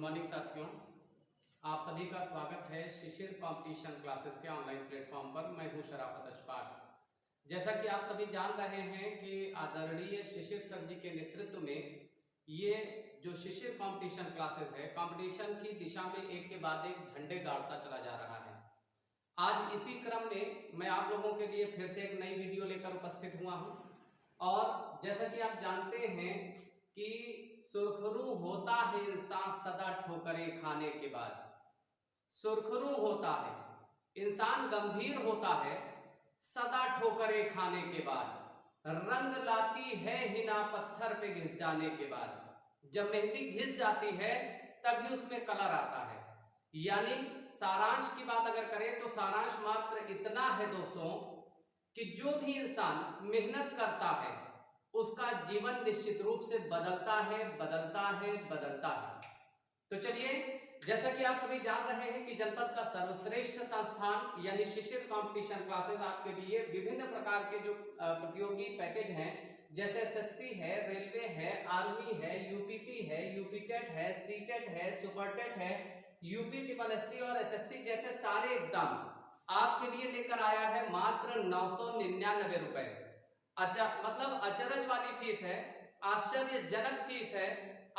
Morning साथियों, आप सभी का स्वागत है शिशिर कंपटीशन क्लासेस के ऑनलाइन प्लेटफॉर्म पर। मैं हूं शराफत अशफाक। जैसा कि आप सभी जान रहे हैं कि आदरणीय शिशिर सर जी के नेतृत्व में ये जो शिशिर कंपटीशन क्लासेस है, कंपटीशन की दिशा में एक के बाद एक झंडे गाड़ता चला जा रहा है। आज इसी क्रम में मैं आप लोगों के लिए फिर से एक नई वीडियो लेकर उपस्थित हुआ हूं। और जैसा कि आप जानते हैं कि सुरखरू होता है इंसान सदा ठोकरें खाने के बाद। सुरखरू होता है इंसान, गंभीर होता है सदा ठोकरें खाने के बाद। रंग लाती है हिना पत्थर पे घिस जाने के बाद। जब मेहंदी घिस जाती है तभी उसमें कलर आता है। यानी सारांश की बात अगर करें तो सारांश मात्र इतना है दोस्तों कि जो भी इंसान मेहनत करता है उसका जीवन निश्चित रूप से बदलता है, बदलता है, बदलता है। तो चलिए, जैसा कि आप सभी जान रहे हैं कि जनपद का सर्वश्रेष्ठ संस्थान यानी शिशिर कंपटीशन क्लासेस आपके लिए विभिन्न प्रकार के जो प्रतियोगी पैकेज हैं, जैसे एसएससी है, रेलवे है, आर्मी है, यूपीपी है, यूपीटेट है, सीटेट है, सुपरटेट है, यूपी ट्रिपल एससी और एसएससी जैसे सारे एग्जाम आपके लिए लेकर आया है मात्र 999 रुपए। अच्छा, मतलब अचरज वाली फीस है, आश्चर्यजनक फीस है।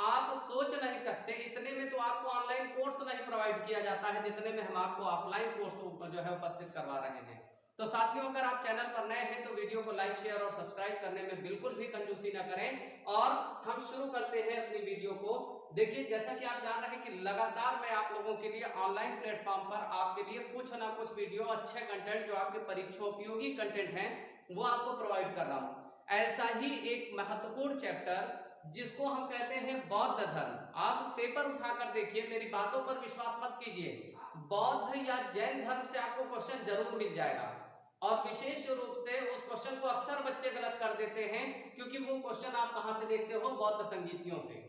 आप सोच नहीं सकते, इतने में तो आपको ऑनलाइन कोर्स नहीं प्रोवाइड किया जाता है जितने में हम आपको ऑफलाइन कोर्स जो है उपस्थित करवा रहे हैं। तो साथियों, अगर आप चैनल पर नए हैं तो वीडियो को लाइक, शेयर और सब्सक्राइब करने में बिल्कुल भी कंजूसी न करें। और हम शुरू करते हैं अपनी वीडियो को। देखिए, जैसा कि आप जान रहे हैं कि लगातार मैं आप लोगों के लिए ऑनलाइन प्लेटफॉर्म पर आपके लिए कुछ ना कुछ वीडियो, अच्छे कंटेंट जो आपके परीक्षा उपयोगी कंटेंट हैं वो आपको प्रोवाइड कर रहा हूं। ऐसा ही एक महत्वपूर्ण चैप्टर जिसको हम कहते हैं बौद्ध धर्म, आप पेपर उठाकर देखिए, मेरी बातों पर विश्वास मत कीजिए। बौद्ध या जैन धर्म से आपको क्वेश्चन जरूर मिल जाएगा। और विशेष रूप से उस क्वेश्चन को अक्सर बच्चे गलत कर देते हैं, क्योंकि वो क्वेश्चन आप कहां से देखते हो? बौद्ध संगीतियों से।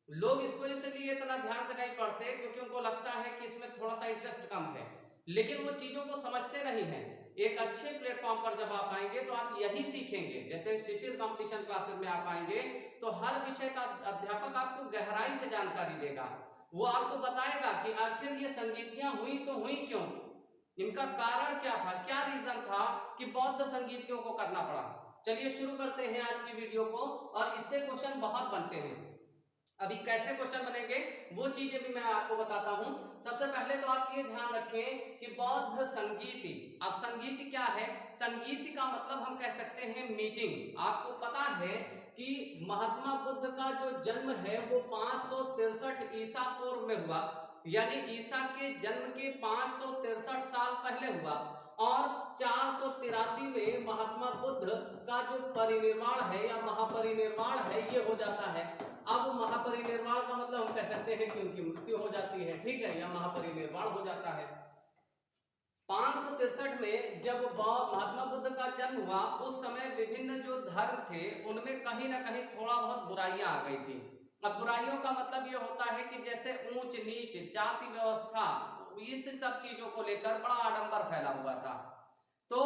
लोग इसको इसलिए इतना ध्यान से नहीं पढ़ते क्योंकि उनको लगता है कि इसमें थोड़ा सा इंटरेस्ट कम है, लेकिन वो चीजों को समझते नहीं है। एक अच्छे प्लेटफॉर्म पर जब आप आएंगे तो आप यही सीखेंगे। जैसे शिशिर कंपटीशन क्लासेस में आप आएंगे तो हर विषय का अध्यापक आपको गहराई से जानकारी देगा। वो आपको बताएगा कि आखिर ये संगीतियां हुई तो हुई क्यों, इनका कारण क्या था, क्या रीजन था कि बौद्ध संगीतियों को करना पड़ा। चलिए शुरू करते हैं आज की वीडियो को। और इससे क्वेश्चन बहुत बनते हैं। अभी कैसे क्वेश्चन बनेंगे वो चीजें भी मैं आपको बताता हूं। सबसे पहले तो आप ये ध्यान रखें कि बौद्ध संगीति, अब संगीत क्या है? संगीत का मतलब हम कह सकते हैं मीटिंग। आपको पता है कि महात्मा बुद्ध का जो जन्म है वो 563 ईसा पूर्व में हुआ, यानी ईसा के जन्म के 563 साल पहले हुआ। और 483 में महात्मा बुद्ध का जो परिनिर्वाण है या महापरिनिर्वाण है ये हो जाता है। अब महापरिनिर्वाण का मतलब हम कह सकते हैं कि उनकी मृत्यु हो जाती है, ठीक है, या महापरिनिर्वाण हो जाता है। 563 में जब महात्मा बुद्ध का जन्म हुआ उस समय विभिन्न जो धर्म थे उनमें कहीं ना कहीं थोड़ा बहुत बुराइयां आ गई थी। अब बुराइयों का मतलब ये होता है कि जैसे ऊंच नीच, जाति व्यवस्था, इस सब चीजों को लेकर बड़ा आडंबर फैला हुआ था। तो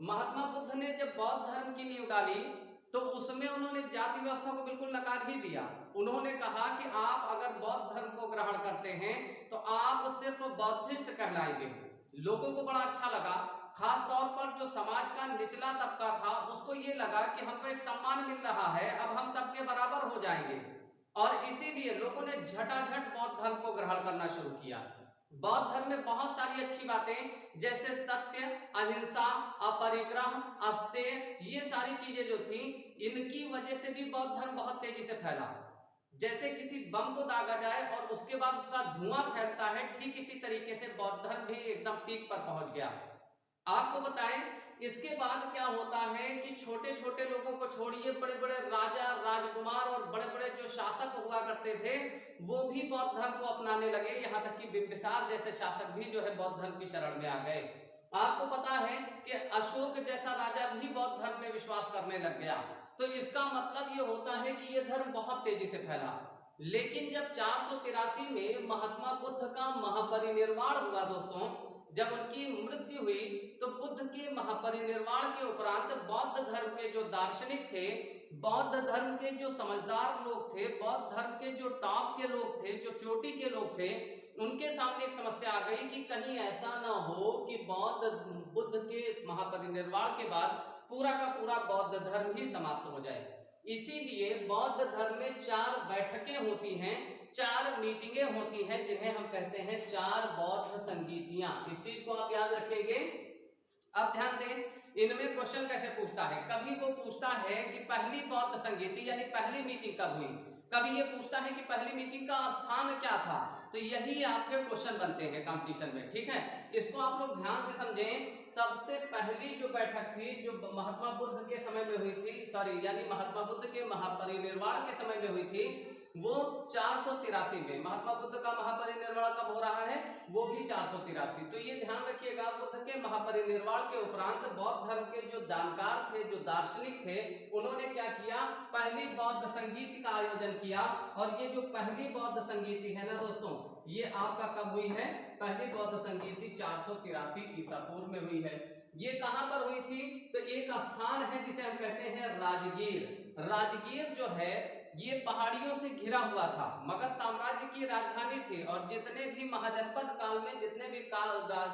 महात्मा बुद्ध ने जब बौद्ध धर्म की नींव डाली तो उसमें उन्होंने जाति व्यवस्था को बिल्कुल नकार ही दिया। उन्होंने कहा कि आप अगर बौद्ध धर्म को ग्रहण करते हैं तो आप सिर्फ बौद्धिस्ट कहलाएंगे। लोगों को बड़ा अच्छा लगा, खास तौर पर जो समाज का निचला तबका था उसको ये लगा कि हमको एक सम्मान मिल रहा है, अब हम सबके बराबर हो जाएंगे। और इसीलिए लोगों ने झटाझट बौद्ध धर्म को ग्रहण करना शुरू किया। बौद्ध धर्म में बहुत सारी अच्छी बातें जैसे सत्य, अहिंसा, अपरिग्रह, अस्तेय, ये सारी चीजें जो थी इनकी वजह से भी बौद्ध धर्म बहुत तेजी से फैला। जैसे किसी बम को दागा जाए और उसके बाद उसका धुआं फैलता है, ठीक इसी तरीके से बौद्ध धर्म भी एकदम पीक पर पहुंच गया। आपको बताएं इसके बाद क्या होता है कि छोटे छोटे लोगों को छोड़िए, बड़े बड़े राजा, राजकुमार और बड़े बड़े जो शासक हुआ करते थे वो भी बौद्ध धर्म को अपनाने लगे। यहाँ तक कि बिंबिसार जैसे शासक भी जो है बौद्ध धर्म की शरण में आ गए। आपको पता है कि अशोक जैसा राजा भी बौद्ध धर्म में विश्वास करने लग गया। तो इसका मतलब ये होता है कि ये धर्म बहुत तेजी से फैला। लेकिन जब 483 में महात्मा बुद्ध का महापरिनिर्वाण हुआ दोस्तों, जब उनकी मृत्यु हुई तो बुद्ध के महापरिनिर्वाण के उपरांत बौद्ध धर्म के जो दार्शनिक थे बौद्ध धर्म के जो समझदार लोग थे, बौद्ध धर्म के जो टॉप के लोग थे, जो चोटी के लोग थे, उनके सामने एक समस्या आ गई कि कहीं ऐसा ना हो कि बौद्ध बुद्ध के महापरिनिर्वाण के बाद पूरा का पूरा बौद्ध धर्म ही समाप्त हो जाए। इसीलिए बौद्ध धर्म में 4 बैठकें होती हैं, 4 मीटिंगें होती हैं, जिन्हें हम कहते हैं 4 बौद्ध संगीतियां। इस चीज को आप याद रखेंगे। अब ध्यान दें, इनमें क्वेश्चन कैसे पूछता है। कभी वो पूछता है कि पहली बौद्ध संगीति यानी पहली मीटिंग कब हुई, कभी ये पूछता है कि पहली मीटिंग का स्थान क्या था। तो यही आपके क्वेश्चन बनते हैं कंपटीशन में, ठीक है। इसको आप लोग ध्यान से समझें। सबसे पहली जो बैठक थी, जो महात्मा बुद्ध के समय में हुई थी, यानी महात्मा बुद्ध के महापरिनिर्वाण के समय में हुई थी, वो 483 में। महात्मा बुद्ध का महापरिनिर्वाण कब हो रहा है, वो भी 483। तो ये ध्यान रखिएगा, बुद्ध के महापरिनिर्वाण के उपरांत बौद्ध धर्म के जो जानकार थे, जो दार्शनिक थे, उन्होंने क्या किया, पहली बौद्ध संगीति का आयोजन किया। और ये जो पहली बौद्ध संगीति है ना दोस्तों, ये आपका कब हुई है, पहली बौद्ध संगीति 483 ईसा पूर्व में हुई है। ये कहां पर हुई थी, तो एक स्थान है जिसे हम कहते हैं राजगीर। राजगीर जो है ये पहाड़ियों से घिरा हुआ था, मगध साम्राज्य की राजधानी थी। और जितने भी महाजनपद काल में जितने भी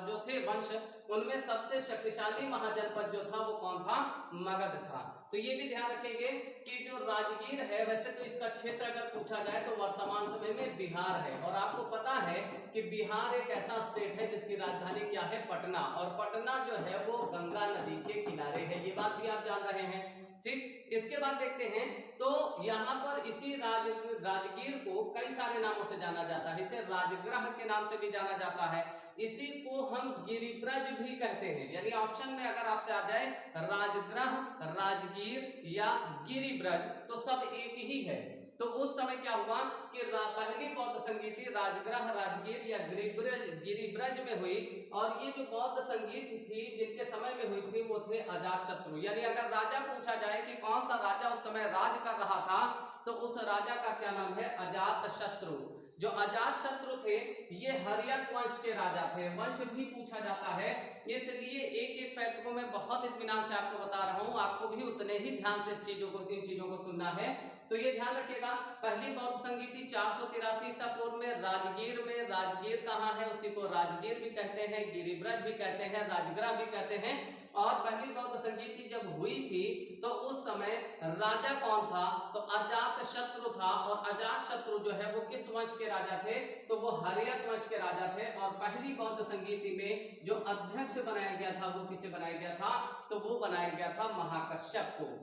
जो थे वंश, उनमें सबसे शक्तिशाली महाजनपद जो था वो कौन था, मगध था। तो ये भी ध्यान रखेंगे कि जो राजगीर है, वैसे तो इसका क्षेत्र अगर पूछा जाए तो वर्तमान समय में बिहार है। और आपको पता है कि बिहार एक ऐसा स्टेट है जिसकी राजधानी क्या है, पटना। और पटना जो है वो गंगा नदी के किनारे है, ये बात भी आप जान रहे हैं, ठीक। इसके बाद देखते हैं, तो यहाँ पर इसी राजगीर को कई सारे नामों से जाना जाता है। इसे राजगृह के नाम से भी जाना जाता है। इसी को हम गिरिब्रज भी कहते हैं। यानी ऑप्शन में अगर आपसे आ जाए राजगृह, राजगीर या गिरिब्रज, तो सब एक ही है। तो उस समय क्या हुआ कि पहली बौद्ध संगीति राजगृह, राजगीर या गिरिब्रज में हुई। और ये जो बौद्ध संगीत थी जिनके समय में हुई थी, वो थे अजातशत्रु। यानी अगर राजा पूछा जाए कि कौन सा राजा उस समय राज कर रहा था, तो उस राजा का क्या नाम है, अजातशत्रु। जो अजातशत्रु थे ये हर्यक वंश के राजा थे। वंश भी पूछा जाता है, इसलिए एक एक फैक्ट को मैं बहुत इत्मीनान से आपको बता रहा हूँ, आपको भी उतने ही ध्यान से इन चीजों को सुनना है। तो ये ध्यान रखिएगा, पहली बौद्ध संगीति 483 ईसा पूर्व में राजगीर में। राजगीर कहाँ है, उसी को राजगीर भी कहते हैं, गिरिब्रज भी कहते हैं, राजगृह भी कहते हैं। और पहली बौद्ध संगीति जब हुई थी तो उस समय राजा कौन था, तो अजातशत्रु था। और अजातशत्रु जो है वो किस वंश के राजा थे, तो वो हर्यक वंश के राजा थे। और पहली बौद्ध संगीति में जो अध्यक्ष बनाया गया था, वो किसे बनाया गया था, तो वो बनाया गया था महाकश्यप को।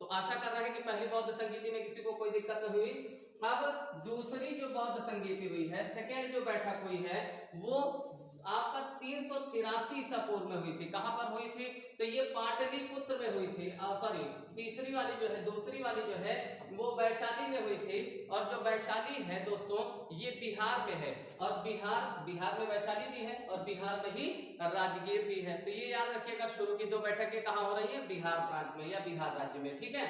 तो आशा कर रहे हैं कि पहली बौद्ध संगीति में किसी को कोई दिक्कत नहीं हुई। अब दूसरी जो बौद्ध संगीति हुई है, सेकेंड जो बैठक हुई है, वो आपका 383 ईसा पूर्व में हुई थी। कहां पर हुई थी, तो ये पाटलिपुत्र में हुई थी। सॉरी, तीसरी वाली जो है, दूसरी वाली जो है वो वैशाली में हुई थी। और जो वैशाली है दोस्तों, ये बिहार में है। और बिहार में वैशाली भी है और बिहार में ही राजगीर भी है। तो ये याद रखिएगा, शुरू की 2 बैठकें कहाँ हो रही है, बिहार प्रांत में या बिहार राज्य में, ठीक है।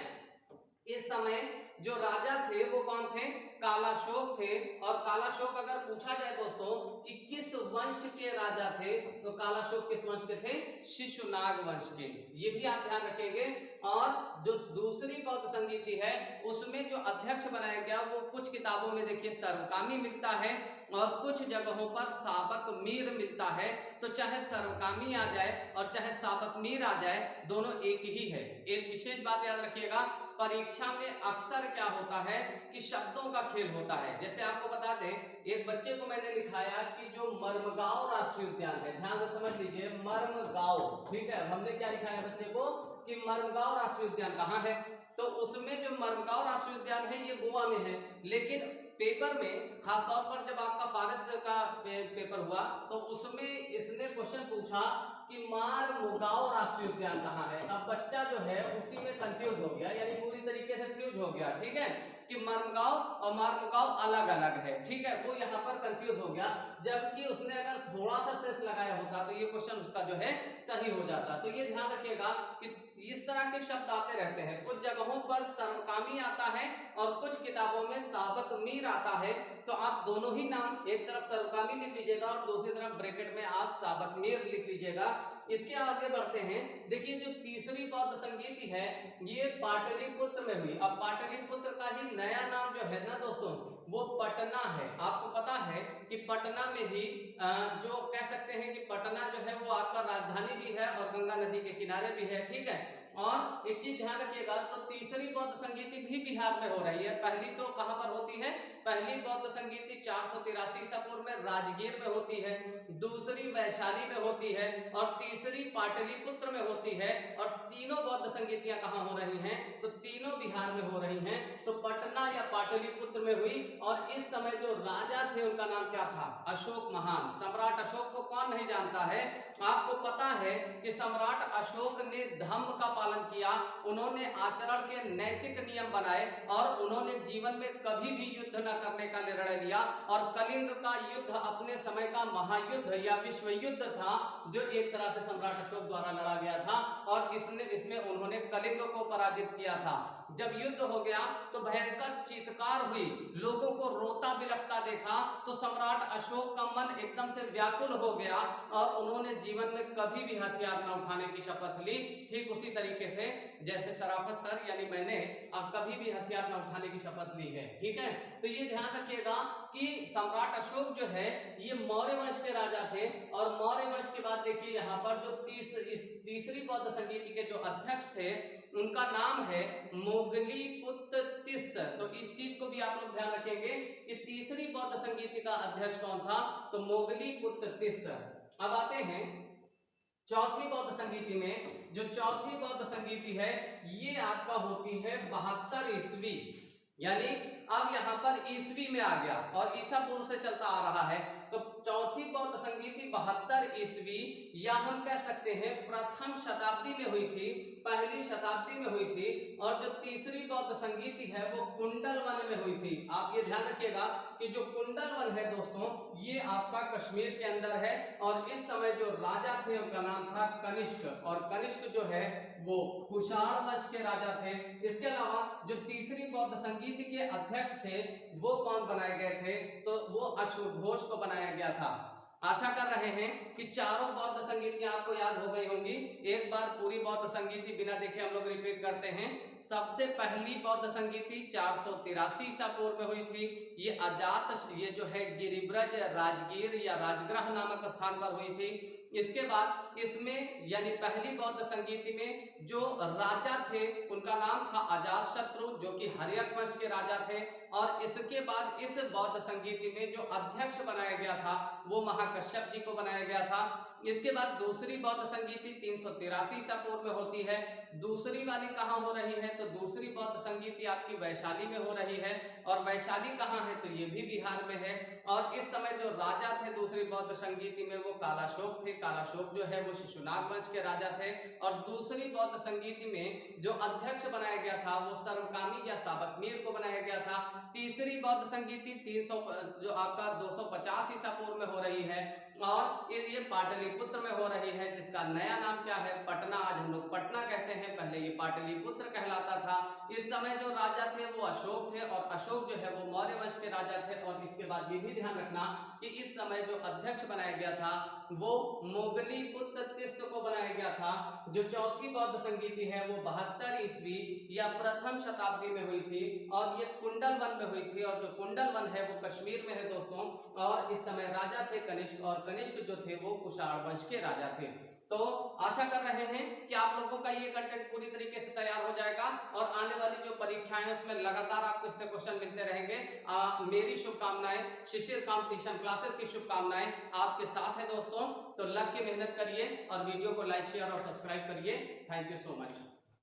इस समय जो राजा थे वो कौन थे, कालाशोक थे। और कालाशोक अगर पूछा जाए दोस्तों कि किस वंश के राजा थे, तो कालाशोक किस वंश के थे, शिशुनाग वंश के। ये भी आप ध्यान रखेंगे। और जो दूसरी बौद्ध संगीति है उसमें जो अध्यक्ष बनाया गया वो कुछ किताबों में देखिए सर्वकामी मिलता है और कुछ जगहों पर साबक मीर मिलता है। तो चाहे सर्वकामी आ जाए और चाहे साबक मीर आ जाए, दोनों एक ही है। एक विशेष बात याद रखिएगा, परीक्षा में अक्सर क्या होता है कि शब्दों का खेल होता है। जैसे आपको बता दें, एक बच्चे को मैंने लिखाया कि जो मर्मगांव राष्ट्रीय उद्यान है, ध्यान से समझ लीजिए, मर्मगांव, ठीक है। हमने क्या लिखा है बच्चे को कि मर्मगांव राष्ट्रीय उद्यान कहाँ है, तो उसमें जो मर्मगांव राष्ट्रीय उद्यान है ये गोवा में है। लेकिन पेपर में खासतौर पर जब आपका फॉरेस्ट का पेपर हुआ तो उसमें इसने क्वेश्चन पूछा कि मारमुगांव राष्ट्रीय उद्यान कहाँ है। अब बच्चा जो है उसी में कंफ्यूज हो गया, यानी पूरी तरीके से फ्यूज हो गया, ठीक है, कि मर्मगांव और मारमुगांव अलग अलग है, ठीक है। वो यहाँ पर कंफ्यूज हो गया, जबकि उसने अगर थोड़ा सा सेंस लगाया होता तो ये क्वेश्चन उसका जो है सही हो जाता। तो ये ध्यान रखिएगा कि इस तरह के शब्द आते रहते हैं। कुछ जगहों पर सर्वकामी आता है और कुछ किताबों में साबक मीर आता है। तो आप दोनों ही नाम, एक तरफ सर्वकामी लिख लीजिएगा और दूसरी तरफ ब्रैकेट में आप साबक मीर लिख लीजिएगा। इसके आगे बढ़ते हैं। देखिए जो तीसरी बौद्ध संगीति है ये पाटलिपुत्र में हुई। अब पाटलिपुत्र का ही नया नाम जो है ना दोस्तों वो पटना है। आपको पता है कि पटना में ही जो कह सकते हैं कि पटना जो है वो आपका राजधानी भी है और गंगा नदी के किनारे भी है, ठीक है। और एक चीज ध्यान रखिएगा, तो तीसरी बौद्ध संगीति भी बिहार में हो रही है। पहली तो कहां पर होती है, पहली बौद्ध संगीति 483 ईसा पूर्व में राजगीर में होती है, दूसरी वैशाली में होती है और तीसरी पाटलिपुत्र में होती है। और तीनों बौद्ध संगीतियां कहां हो रही हैं, तो तीनों बिहार में हो रही हैं। तो पटना या पाटलिपुत्र में हुई। और इस समय जो राजा थे उनका नाम क्या था, अशोक महान। सम्राट अशोक को कौन नहीं जानता है। आपको पता है कि सम्राट अशोक ने धम्म का पालन किया, उन्होंने आचरण के नैतिक नियम बनाए और उन्होंने जीवन में कभी भी युद्ध न करने का निर्णय लिया। और कलिंग का युद्ध अपने समय का महायुद्ध या विश्व युद्ध था जो एक तरह से सम्राट अशोक द्वारा लड़ा गया था और इसमें उन्होंने कलिंग को पराजित किया था। जब युद्ध हो गया तो भयंकर चीत्कार हुई, लोगों को रोता बिलखता देखा तो सम्राट अशोक का मन एकदम से व्याकुल हो गया और उन्होंने जीवन में कभी भी हथियार न उठाने की शपथ ली। ठीक उसी तरीके से जैसे शराफत सर यानी मैंने अब कभी भी हथियार न उठाने की शपथ ली है, ठीक है। तो ये ध्यान रखिएगा कि सम्राट अशोक जो है ये मौर्य वंश के राजा थे। और मौर्य वंश के बाद देखिए यहाँ पर जो तीसरी बौद्ध संगीति के जो अध्यक्ष थे उनका नाम है मोगलीपुत्र तिस्स। तो इस चीज को भी आप लोग ध्यान रखेंगे कि तीसरी बौद्ध संगीति का अध्यक्ष कौन था, तो मोगलीपुत्र तिस्स। अब आते हैं चौथी बौद्ध संगीति में। जो चौथी बौद्ध संगीति है ये आपका होती है 72 ईस्वी, यानी अब यहाँ पर ईस्वी में आ गया और ईसा पूर्व से चलता आ रहा है। तो चौथी बौद्ध संगीति 72 ईस्वी या हम कह सकते हैं प्रथम शताब्दी में हुई थी, पहली शताब्दी में हुई थी। और जो तीसरी बौद्ध संगीति है वो कुंडल वन में हुई थी। आप ये ध्यान रखिएगा कि जो कुंडल वन है दोस्तों ये आपका कश्मीर के अंदर है। और इस समय जो राजा थे उनका नाम था कनिष्क, और कनिष्क जो है वो कुषाण वंश के राजा थे। इसके अलावा जो तीसरी बौद्ध संगीति के अध्यक्ष थे वो कौन बनाए गए थे, तो वो अश्वघोष को बनाया गया था। आशा कर रहे हैं कि चारों बौद्ध संगीतियां आपको याद हो गई होंगी। एक बार पूरी बौद्ध संगीति बिना देखे हम लोग रिपीट करते हैं। सबसे पहली बौद्ध संगीति 483 ईसा पूर्व में हुई थी। ये जो है गिरिब्रज राजगीर या राजगृह नामक स्थान पर हुई थी। इसके बाद इसमें यानी पहली बौद्ध संगीति में जो राजा थे उनका नाम था अजातशत्रु जो कि हर्यक वंश के राजा थे। और इसके बाद इस बौद्ध संगीति में जो अध्यक्ष बनाया गया था वो महाकश्यप जी को बनाया गया था। इसके बाद दूसरी बौद्ध संगीति 383 ईसा पूर्व में होती है। दूसरी वाली कहाँ हो रही है, तो दूसरी बौद्ध संगीति आपकी वैशाली में हो रही है। और वैशाली कहाँ है, तो ये भी बिहार में है। और इस समय जो राजा थे दूसरी बौद्ध संगीति में वो कालाशोक थे। कालाशोक जो है वो शिशुनाग वंश के राजा थे। और दूसरी बौद्ध संगीति में जो अध्यक्ष बनाया गया था वो सर्वकामी या साबकमीर को बनाया गया था। तीसरी बौद्ध संगीति 300 जो आपका 250 ईसा पूर्व में हो रही है और ये पाटलिपुत्र में हो रही है, जिसका नया नाम क्या है, पटना। आज हम लोग पटना कहते हैं, पहले ये पाटलिपुत्र कहलाता था। इस समय जो राजा थे वो अशोक थे और अशोक जो है वो मौर्य वंश के राजा थे। और इसके बाद ये भी ध्यान रखना कि इस समय जो अध्यक्ष बनाया गया था वो मोगलीपुत्र तिस्स को बनाया गया था। जो चौथी बौद्ध संगीति है वो 72 ईस्वी या प्रथम शताब्दी में हुई थी और ये कुंडल वन में हुई थी। और जो कुंडल वन है वो कश्मीर में है दोस्तों। और इस समय राजा थे कनिष्क और कनिष्क जो थे वो कुषाण वंश के राजा थे। तो आशा कर रहे हैं कि आप लोगों का ये कंटेंट पूरी तरीके से तैयार हो जाएगा और आने वाली जो परीक्षाएं हैं उसमें लगातार आपको इससे क्वेश्चन मिलते रहेंगे। मेरी शुभकामनाएं, शिशिर कंपटीशन क्लासेस की शुभकामनाएं आपके साथ है दोस्तों। तो लग के मेहनत करिए और वीडियो को लाइक शेयर और सब्सक्राइब करिए। Thank you so much.